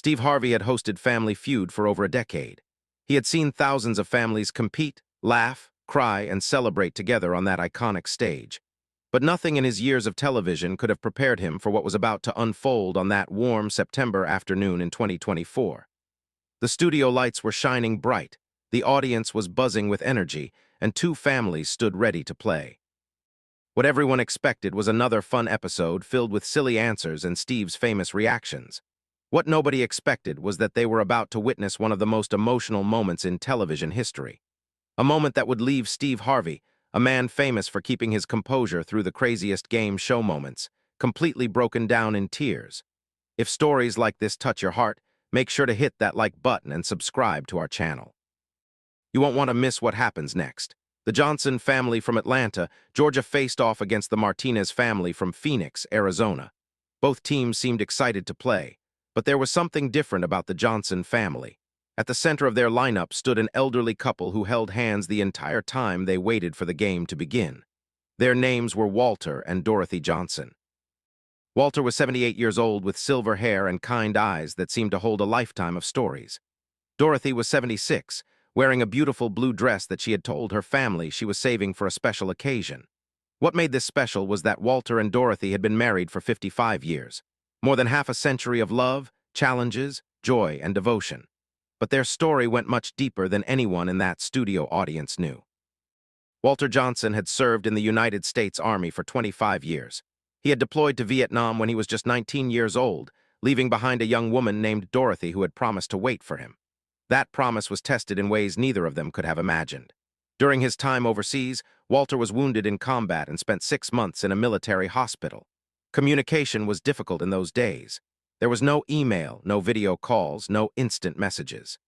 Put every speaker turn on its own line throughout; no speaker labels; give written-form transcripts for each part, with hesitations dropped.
Steve Harvey had hosted Family Feud for over a decade. He had seen thousands of families compete, laugh, cry, and celebrate together on that iconic stage. But nothing in his years of television could have prepared him for what was about to unfold on that warm September afternoon in 2024. The studio lights were shining bright, the audience was buzzing with energy, and two families stood ready to play. What everyone expected was another fun episode filled with silly answers and Steve's famous reactions. What nobody expected was that they were about to witness one of the most emotional moments in television history. A moment that would leave Steve Harvey, a man famous for keeping his composure through the craziest game show moments, completely broken down in tears. If stories like this touch your heart, make sure to hit that like button and subscribe to our channel. You won't want to miss what happens next. The Johnson family from Atlanta, Georgia faced off against the Martinez family from Phoenix, Arizona. Both teams seemed excited to play, but there was something different about the Johnson family. At the center of their lineup stood an elderly couple who held hands the entire time they waited for the game to begin. Their names were Walter and Dorothy Johnson. Walter was 78 years old with silver hair and kind eyes that seemed to hold a lifetime of stories. Dorothy was 76, wearing a beautiful blue dress that she had told her family she was saving for a special occasion. What made this special was that Walter and Dorothy had been married for 55 years. More than half a century of love, challenges, joy, and devotion. But their story went much deeper than anyone in that studio audience knew. Walter Johnson had served in the United States Army for 25 years. He had deployed to Vietnam when he was just 19 years old, leaving behind a young woman named Dorothy who had promised to wait for him. That promise was tested in ways neither of them could have imagined. During his time overseas, Walter was wounded in combat and spent 6 months in a military hospital. Communication was difficult in those days. There was no email, no video calls, no instant messages.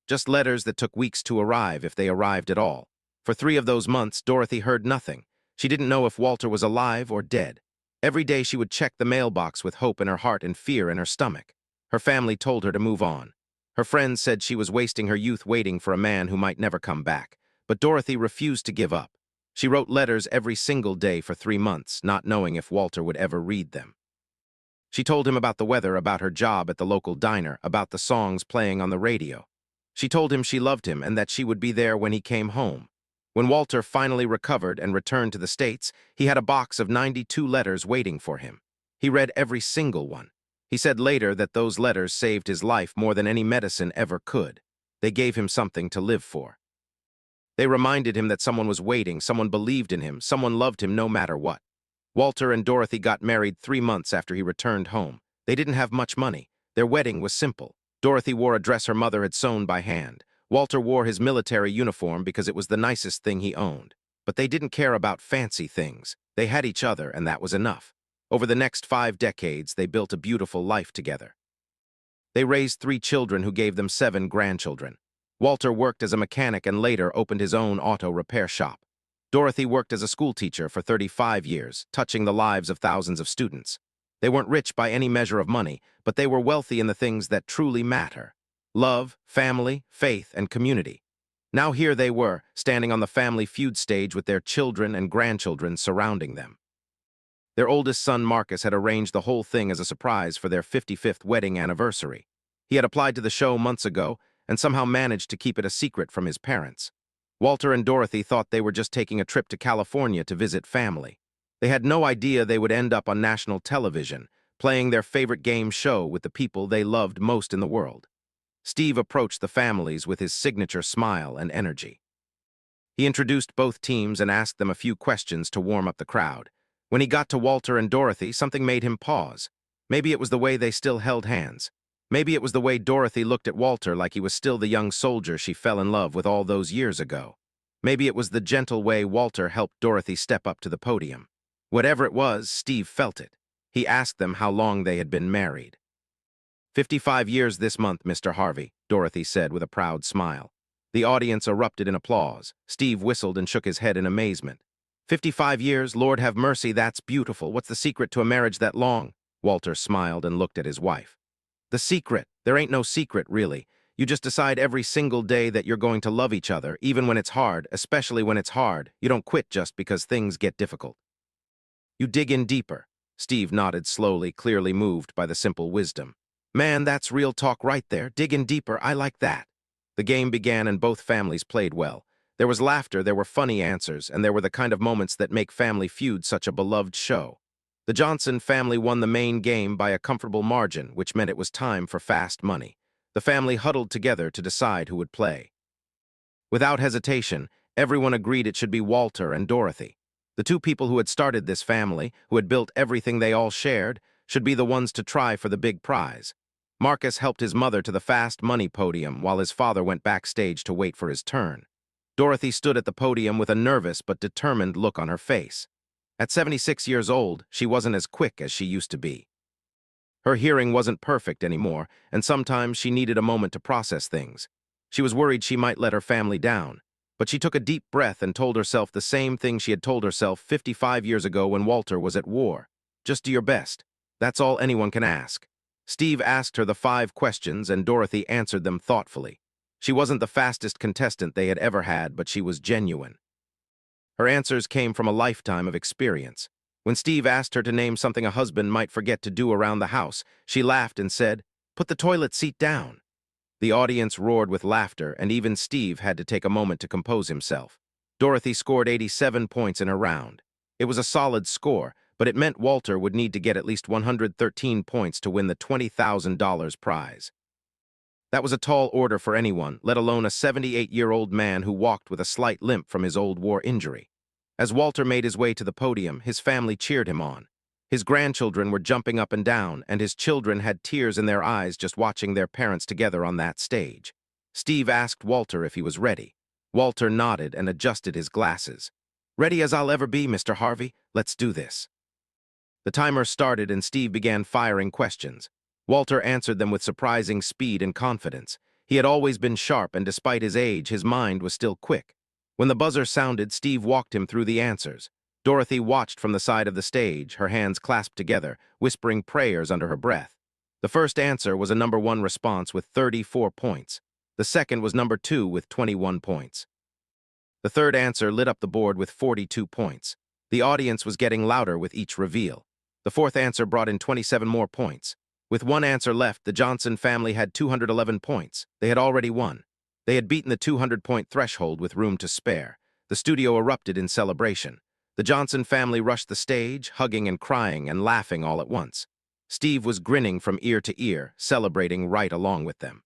Just letters that took weeks to arrive if they arrived at all. For 3 of those months, Dorothy heard nothing. She didn't know if Walter was alive or dead. Every day she would check the mailbox with hope in her heart and fear in her stomach. Her family told her to move on. Her friends said she was wasting her youth waiting for a man who might never come back. But Dorothy refused to give up. She wrote letters every single day for 3 months, not knowing if Walter would ever read them. She told him about the weather, about her job at the local diner, about the songs playing on the radio. She told him she loved him and that she would be there when he came home. When Walter finally recovered and returned to the States, he had a box of 92 letters waiting for him. He read every single one. He said later that those letters saved his life more than any medicine ever could. They gave him something to live for. They reminded him that someone was waiting, someone believed in him, someone loved him no matter what. Walter and Dorothy got married 3 months after he returned home. They didn't have much money. Their wedding was simple. Dorothy wore a dress her mother had sewn by hand. Walter wore his military uniform because it was the nicest thing he owned. But they didn't care about fancy things. They had each other, and that was enough. Over the next 5 decades, they built a beautiful life together. They raised 3 children who gave them 7 grandchildren. Walter worked as a mechanic and later opened his own auto repair shop. Dorothy worked as a schoolteacher for 35 years, touching the lives of thousands of students. They weren't rich by any measure of money, but they were wealthy in the things that truly matter: love, family, faith, and community. Now here they were, standing on the Family Feud stage with their children and grandchildren surrounding them. Their oldest son, Marcus, had arranged the whole thing as a surprise for their 55th wedding anniversary. He had applied to the show months ago and somehow managed to keep it a secret from his parents. Walter and Dorothy thought they were just taking a trip to California to visit family. They had no idea they would end up on national television, playing their favorite game show with the people they loved most in the world. Steve approached the families with his signature smile and energy. He introduced both teams and asked them a few questions to warm up the crowd. When he got to Walter and Dorothy, something made him pause. Maybe it was the way they still held hands. Maybe it was the way Dorothy looked at Walter like he was still the young soldier she fell in love with all those years ago. Maybe it was the gentle way Walter helped Dorothy step up to the podium. Whatever it was, Steve felt it. He asked them how long they had been married. 55 years this month, Mr. Harvey, Dorothy said with a proud smile. The audience erupted in applause. Steve whistled and shook his head in amazement. 55 years, Lord have mercy, that's beautiful. What's the secret to a marriage that long? Walter smiled and looked at his wife. The secret? There ain't no secret, really. You just decide every single day that you're going to love each other, even when it's hard, especially when it's hard. You don't quit just because things get difficult. You dig in deeper. Steve nodded slowly, clearly moved by the simple wisdom. Man, that's real talk right there. Dig in deeper, I like that. The game began and both families played well. There was laughter, there were funny answers, and there were the kind of moments that make Family Feud such a beloved show. The Johnson family won the main game by a comfortable margin, which meant it was time for fast money. The family huddled together to decide who would play. Without hesitation, everyone agreed it should be Walter and Dorothy. The two people who had started this family, who had built everything they all shared, should be the ones to try for the big prize. Marcus helped his mother to the fast money podium while his father went backstage to wait for his turn. Dorothy stood at the podium with a nervous but determined look on her face. At 76 years old, she wasn't as quick as she used to be. Her hearing wasn't perfect anymore, and sometimes she needed a moment to process things. She was worried she might let her family down, but she took a deep breath and told herself the same thing she had told herself 55 years ago when Walter was at war. Just do your best. That's all anyone can ask. Steve asked her the 5 questions, and Dorothy answered them thoughtfully. She wasn't the fastest contestant they had ever had, but she was genuine. Her answers came from a lifetime of experience. When Steve asked her to name something a husband might forget to do around the house, she laughed and said, "Put the toilet seat down." The audience roared with laughter, and even Steve had to take a moment to compose himself. Dorothy scored 87 points in her round. It was a solid score, but it meant Walter would need to get at least 113 points to win the $20,000 prize. That was a tall order for anyone, let alone a 78-year-old man who walked with a slight limp from his old war injury. As Walter made his way to the podium, his family cheered him on. His grandchildren were jumping up and down, and his children had tears in their eyes just watching their parents together on that stage. Steve asked Walter if he was ready. Walter nodded and adjusted his glasses. "Ready as I'll ever be, Mr. Harvey. Let's do this." The timer started and Steve began firing questions. Walter answered them with surprising speed and confidence. He had always been sharp, and despite his age, his mind was still quick. When the buzzer sounded, Steve walked him through the answers. Dorothy watched from the side of the stage, her hands clasped together, whispering prayers under her breath. The first answer was a number 1 response with 34 points. The second was number 2 with 21 points. The third answer lit up the board with 42 points. The audience was getting louder with each reveal. The fourth answer brought in 27 more points. With one answer left, the Johnson family had 211 points. They had already won. They had beaten the 200-point threshold with room to spare. The studio erupted in celebration. The Johnson family rushed the stage, hugging and crying and laughing all at once. Steve was grinning from ear to ear, celebrating right along with them.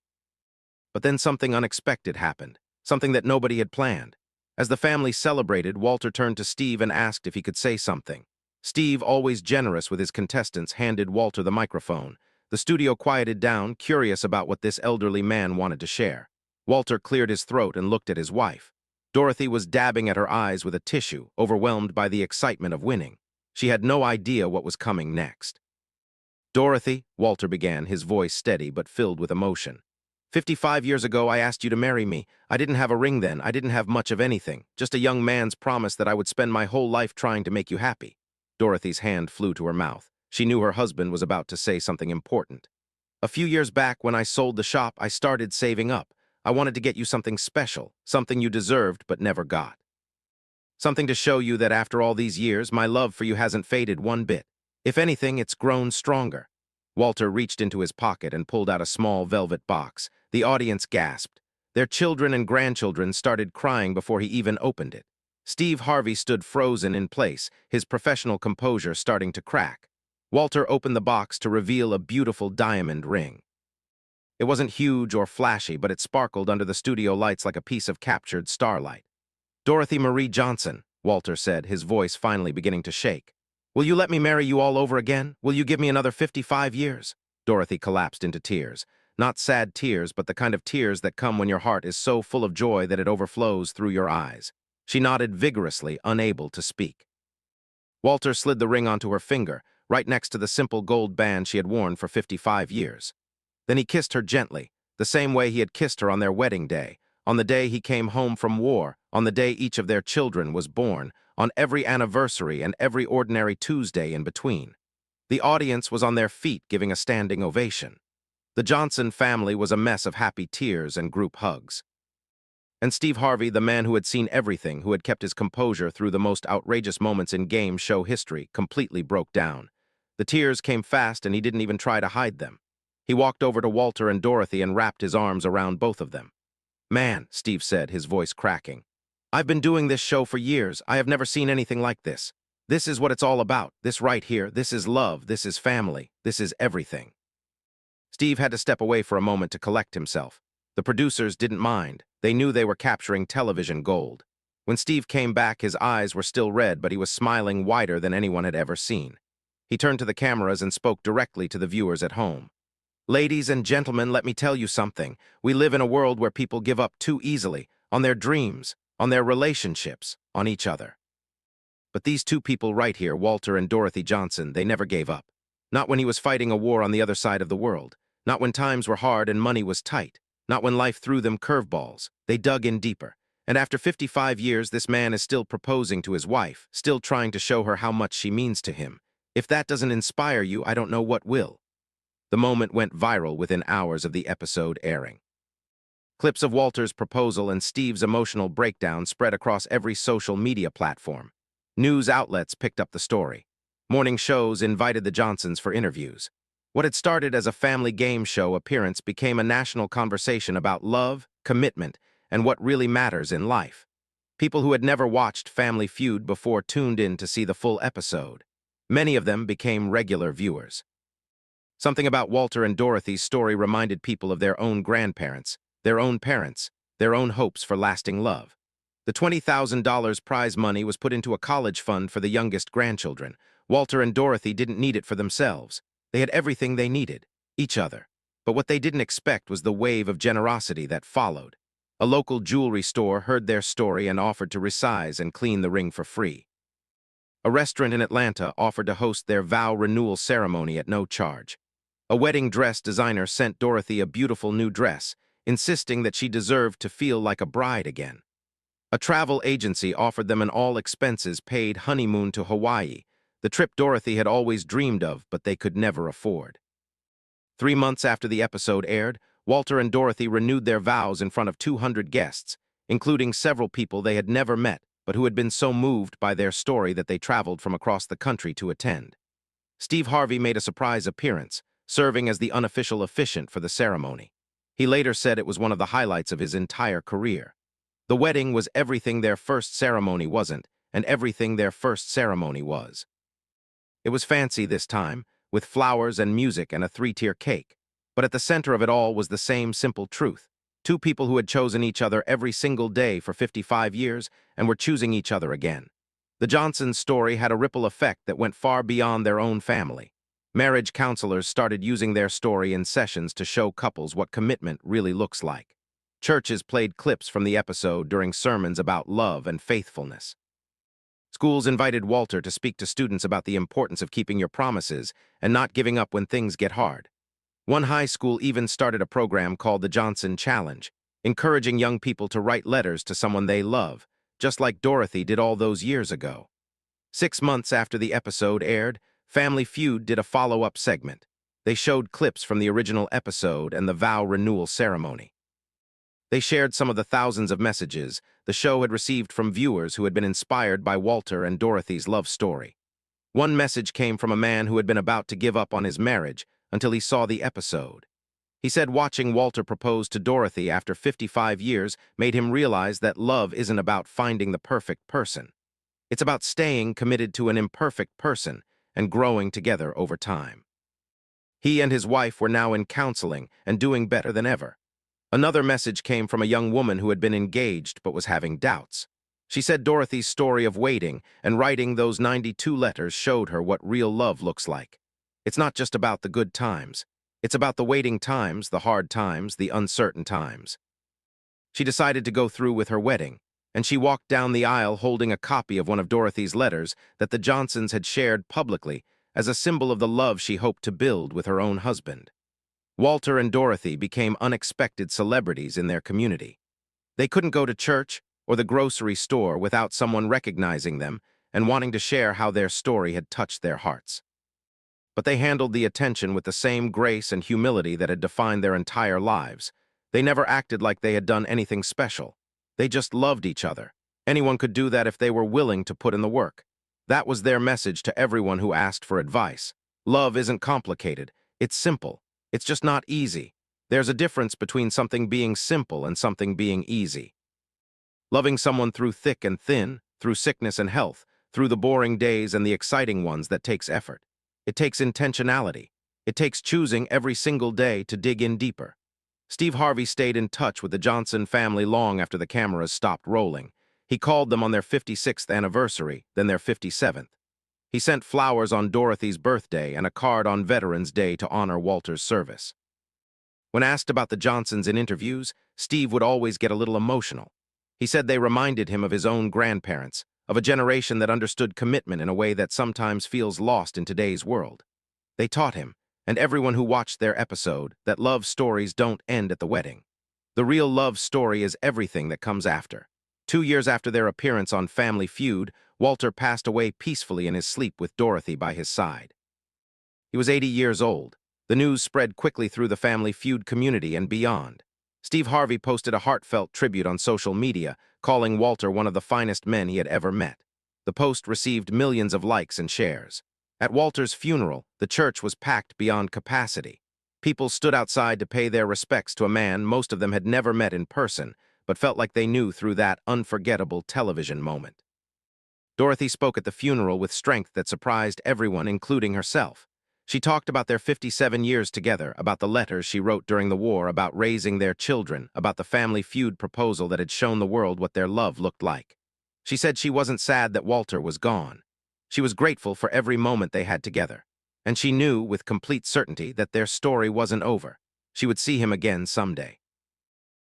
But then something unexpected happened, something that nobody had planned. As the family celebrated, Walter turned to Steve and asked if he could say something. Steve, always generous with his contestants, handed Walter the microphone. The studio quieted down, curious about what this elderly man wanted to share. Walter cleared his throat and looked at his wife. Dorothy was dabbing at her eyes with a tissue, overwhelmed by the excitement of winning. She had no idea what was coming next. "Dorothy," Walter began, his voice steady but filled with emotion. "55 years ago, I asked you to marry me. I didn't have a ring then. I didn't have much of anything. Just a young man's promise that I would spend my whole life trying to make you happy." Dorothy's hand flew to her mouth. She knew her husband was about to say something important. "A few years back, when I sold the shop, I started saving up. I wanted to get you something special, something you deserved but never got. Something to show you that after all these years, my love for you hasn't faded one bit. If anything, it's grown stronger." Walter reached into his pocket and pulled out a small velvet box. The audience gasped. Their children and grandchildren started crying before he even opened it. Steve Harvey stood frozen in place, his professional composure starting to crack. Walter opened the box to reveal a beautiful diamond ring. It wasn't huge or flashy, but it sparkled under the studio lights like a piece of captured starlight. "Dorothy Marie Johnson," Walter said, his voice finally beginning to shake. "Will you let me marry you all over again? Will you give me another 55 years? Dorothy collapsed into tears. Not sad tears, but the kind of tears that come when your heart is so full of joy that it overflows through your eyes. She nodded vigorously, unable to speak. Walter slid the ring onto her finger, right next to the simple gold band she had worn for 55 years. Then he kissed her gently, the same way he had kissed her on their wedding day, on the day he came home from war, on the day each of their children was born, on every anniversary and every ordinary Tuesday in between. The audience was on their feet giving a standing ovation. The Johnson family was a mess of happy tears and group hugs. And Steve Harvey, the man who had seen everything, who had kept his composure through the most outrageous moments in game show history, completely broke down. The tears came fast and he didn't even try to hide them. He walked over to Walter and Dorothy and wrapped his arms around both of them. "Man," Steve said, his voice cracking. "I've been doing this show for years. I have never seen anything like this. This is what it's all about. This right here. This is love. This is family. This is everything." Steve had to step away for a moment to collect himself. The producers didn't mind. They knew they were capturing television gold. When Steve came back, his eyes were still red, but he was smiling wider than anyone had ever seen. He turned to the cameras and spoke directly to the viewers at home. "Ladies and gentlemen, let me tell you something. We live in a world where people give up too easily, on their dreams, on their relationships, on each other. But these two people right here, Walter and Dorothy Johnson, they never gave up. Not when he was fighting a war on the other side of the world. Not when times were hard and money was tight. Not when life threw them curveballs. They dug in deeper. And after 55 years, this man is still proposing to his wife, still trying to show her how much she means to him. If that doesn't inspire you, I don't know what will." The moment went viral within hours of the episode airing. Clips of Walter's proposal and Steve's emotional breakdown spread across every social media platform. News outlets picked up the story. Morning shows invited the Johnsons for interviews. What had started as a family game show appearance became a national conversation about love, commitment, and what really matters in life. People who had never watched Family Feud before tuned in to see the full episode. Many of them became regular viewers. Something about Walter and Dorothy's story reminded people of their own grandparents, their own parents, their own hopes for lasting love. The $20,000 prize money was put into a college fund for the youngest grandchildren. Walter and Dorothy didn't need it for themselves. They had everything they needed, each other. But what they didn't expect was the wave of generosity that followed. A local jewelry store heard their story and offered to resize and clean the ring for free. A restaurant in Atlanta offered to host their vow renewal ceremony at no charge. A wedding dress designer sent Dorothy a beautiful new dress, insisting that she deserved to feel like a bride again. A travel agency offered them an all-expenses-paid honeymoon to Hawaii, the trip Dorothy had always dreamed of but they could never afford. 3 months after the episode aired, Walter and Dorothy renewed their vows in front of 200 guests, including several people they had never met but who had been so moved by their story that they traveled from across the country to attend. Steve Harvey made a surprise appearance, serving as the unofficial officiant for the ceremony. He later said it was one of the highlights of his entire career. The wedding was everything their first ceremony wasn't, and everything their first ceremony was. It was fancy this time, with flowers and music and a 3-tier cake. But at the center of it all was the same simple truth. Two people who had chosen each other every single day for 55 years and were choosing each other again. The Johnsons' story had a ripple effect that went far beyond their own family. Marriage counselors started using their story in sessions to show couples what commitment really looks like. Churches played clips from the episode during sermons about love and faithfulness. Schools invited Walter to speak to students about the importance of keeping your promises and not giving up when things get hard. One high school even started a program called the Johnson Challenge, encouraging young people to write letters to someone they love, just like Dorothy did all those years ago. 6 months after the episode aired, Family Feud did a follow-up segment. They showed clips from the original episode and the vow renewal ceremony. They shared some of the thousands of messages the show had received from viewers who had been inspired by Walter and Dorothy's love story. One message came from a man who had been about to give up on his marriage until he saw the episode. He said watching Walter propose to Dorothy after 55 years made him realize that love isn't about finding the perfect person. It's about staying committed to an imperfect person and growing together over time. He and his wife were now in counseling and doing better than ever. Another message came from a young woman who had been engaged but was having doubts. She said Dorothy's story of waiting and writing those 92 letters showed her what real love looks like. It's not just about the good times. It's about the waiting times, the hard times, the uncertain times. She decided to go through with her wedding, and she walked down the aisle holding a copy of one of Dorothy's letters that the Johnsons had shared publicly as a symbol of the love she hoped to build with her own husband. Walter and Dorothy became unexpected celebrities in their community. They couldn't go to church or the grocery store without someone recognizing them and wanting to share how their story had touched their hearts. But they handled the attention with the same grace and humility that had defined their entire lives. They never acted like they had done anything special. They just loved each other. Anyone could do that if they were willing to put in the work. That was their message to everyone who asked for advice. Love isn't complicated. It's simple. It's just not easy. There's a difference between something being simple and something being easy. Loving someone through thick and thin, through sickness and health, through the boring days and the exciting ones, that takes effort. It takes intentionality. It takes choosing every single day to dig in deeper. Steve Harvey stayed in touch with the Johnson family long after the cameras stopped rolling. He called them on their 56th anniversary, then their 57th. He sent flowers on Dorothy's birthday and a card on Veterans Day to honor Walter's service. When asked about the Johnsons in interviews, Steve would always get a little emotional. He said they reminded him of his own grandparents, of a generation that understood commitment in a way that sometimes feels lost in today's world. They taught him, and everyone who watched their episode, that love stories don't end at the wedding. The real love story is everything that comes after. 2 years after their appearance on Family Feud, Walter passed away peacefully in his sleep with Dorothy by his side. He was 80 years old. The news spread quickly through the Family Feud community and beyond. Steve Harvey posted a heartfelt tribute on social media, calling Walter one of the finest men he had ever met. The post received millions of likes and shares. At Walter's funeral, the church was packed beyond capacity. People stood outside to pay their respects to a man most of them had never met in person, but felt like they knew through that unforgettable television moment. Dorothy spoke at the funeral with strength that surprised everyone, including herself. She talked about their 57 years together, about the letters she wrote during the war, about raising their children, about the Family Feud proposal that had shown the world what their love looked like. She said she wasn't sad that Walter was gone. She was grateful for every moment they had together. And she knew with complete certainty that their story wasn't over. She would see him again someday.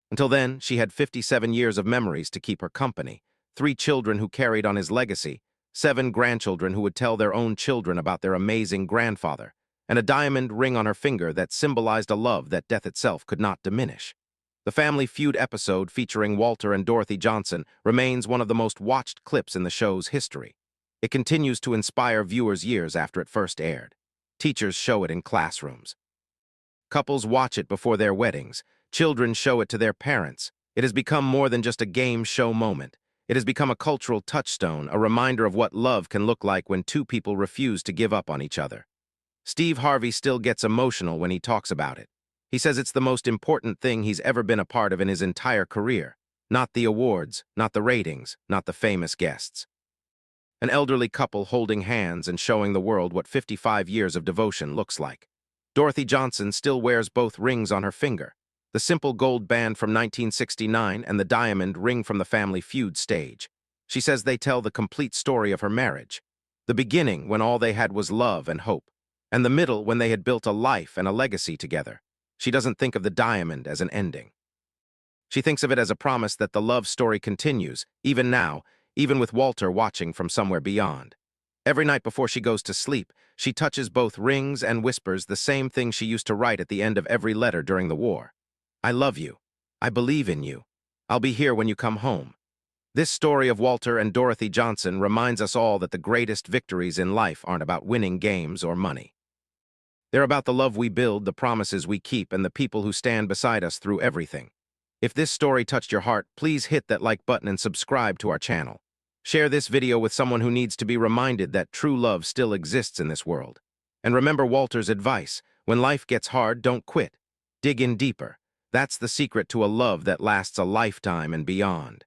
Until then, she had 57 years of memories to keep her company, 3 children who carried on his legacy, 7 grandchildren who would tell their own children about their amazing grandfather, and a diamond ring on her finger that symbolized a love that death itself could not diminish. The Family Feud episode featuring Walter and Dorothy Johnson remains one of the most watched clips in the show's history. It continues to inspire viewers years after it first aired. Teachers show it in classrooms. Couples watch it before their weddings. Children show it to their parents. It has become more than just a game show moment. It has become a cultural touchstone, a reminder of what love can look like when 2 people refuse to give up on each other. Steve Harvey still gets emotional when he talks about it. He says it's the most important thing he's ever been a part of in his entire career. Not the awards, not the ratings, not the famous guests. An elderly couple holding hands and showing the world what 55 years of devotion looks like. Dorothy Johnson still wears both rings on her finger. The simple gold band from 1969 and the diamond ring from the Family Feud stage. She says they tell the complete story of her marriage. The beginning, when all they had was love and hope. And the middle, when they had built a life and a legacy together. She doesn't think of the diamond as an ending. She thinks of it as a promise that the love story continues, even now, even with Walter watching from somewhere beyond. Every night before she goes to sleep, she touches both rings and whispers the same thing she used to write at the end of every letter during the war. I love you. I believe in you. I'll be here when you come home. This story of Walter and Dorothy Johnson reminds us all that the greatest victories in life aren't about winning games or money. They're about the love we build, the promises we keep, and the people who stand beside us through everything. If this story touched your heart, please hit that like button and subscribe to our channel. Share this video with someone who needs to be reminded that true love still exists in this world. And remember Walter's advice: when life gets hard, don't quit. Dig in deeper. That's the secret to a love that lasts a lifetime and beyond.